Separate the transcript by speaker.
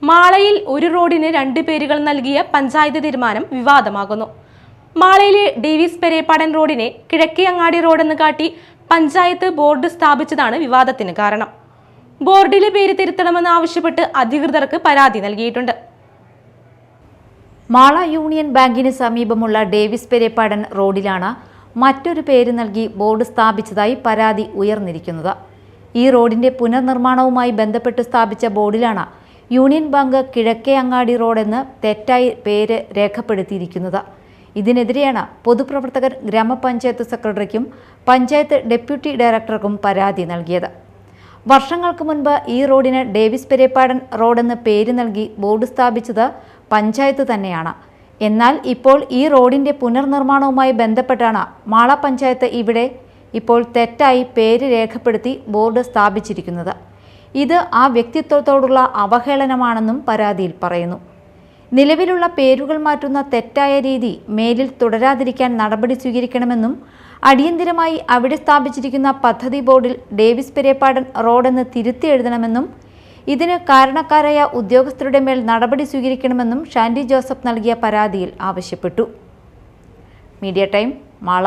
Speaker 1: മാളയിൽ ഒരു റോഡിന് 2 പേരുകൾ നൽകിയ പഞ്ചായത്ത് തീരുമാനം വിവാദമാകുന്നു. മാളയിലെ ഡേവിസ് പെരേപ്പാടൻ റോഡിനെ കിഴക്കേ അങ്ങാടി റോഡെന്ന് കാട്ടി പഞ്ചായത്ത് ബോർഡ് സ്ഥാപിച്ചതാണ് വിവാദത്തിന് കാരണം. ബോർഡിലെ പേര് തിരുത്തണമെന്ന് ആവശ്യപ്പെട്ട് അധികൃതർക്ക് പരാതി നൽകിയിട്ടുണ്ട്.
Speaker 2: മാള യൂണിയൻ ബാങ്കിന് സമീപമുള്ള ഡേവിസ് പെരേപ്പാടൻ റോഡിലാണ് മറ്റൊരു പേര് നൽകി ബോർഡ് സ്ഥാപിച്ചതായി പരാതി ഉയർന്നിരിക്കുന്നത്. ഈ റോഡിന്റെ പുനർനിർമ്മാണവുമായി ബന്ധപ്പെട്ട് സ്ഥാപിച്ച ബോർഡിലാണ് യൂണിയൻ ബാങ്ക് കിഴക്കേ അങ്ങാടി റോഡെന്ന് തെറ്റായി പേര് രേഖപ്പെടുത്തിയിരിക്കുന്നത്. ഇതിനെതിരെയാണ് പൊതുപ്രവർത്തകർ ഗ്രാമപഞ്ചായത്ത് സെക്രട്ടറിക്കും പഞ്ചായത്ത് ഡെപ്യൂട്ടി ഡയറക്ടർക്കും പരാതി നൽകിയത്. വർഷങ്ങൾക്ക് മുൻപ് ഈ റോഡിന് ഡേവിസ് പെരേപ്പാടൻ റോഡെന്ന് പേര് നൽകി ബോർഡ് സ്ഥാപിച്ചത് പഞ്ചായത്ത് തന്നെയാണ്. എന്നാൽ ഇപ്പോൾ ഈ റോഡിന്റെ പുനർനിർമ്മാണവുമായി ബന്ധപ്പെട്ടാണ് മാള പഞ്ചായത്ത് ഇവിടെ ഇപ്പോൾ തെറ്റായി പേര് രേഖപ്പെടുത്തി ബോർഡ് സ്ഥാപിച്ചിരിക്കുന്നത്. ഇത് ആ വ്യക്തിത്വത്തോടുള്ള അവഹേളനമാണെന്നും പരാതിയിൽ പറയുന്നു. നിലവിലുള്ള പേരുകൾ മാറ്റുന്ന തെറ്റായ രീതി മേലിൽ തുടരാതിരിക്കാൻ നടപടി സ്വീകരിക്കണമെന്നും അടിയന്തിരമായി അവിടെ സ്ഥാപിച്ചിരിക്കുന്ന പദ്ധതി ബോർഡിൽ ഡേവിസ് പെരേപ്പാടൻ റോഡെന്ന് തിരുത്തി എഴുതണമെന്നും ഇതിന് കാരണക്കാരായ ഉദ്യോഗസ്ഥരുടെ മേൽ നടപടി സ്വീകരിക്കണമെന്നും ഷാൻഡി ജോസഫ് നൽകിയ പരാതിയിൽ ആവശ്യപ്പെട്ടു. Media time, Mala.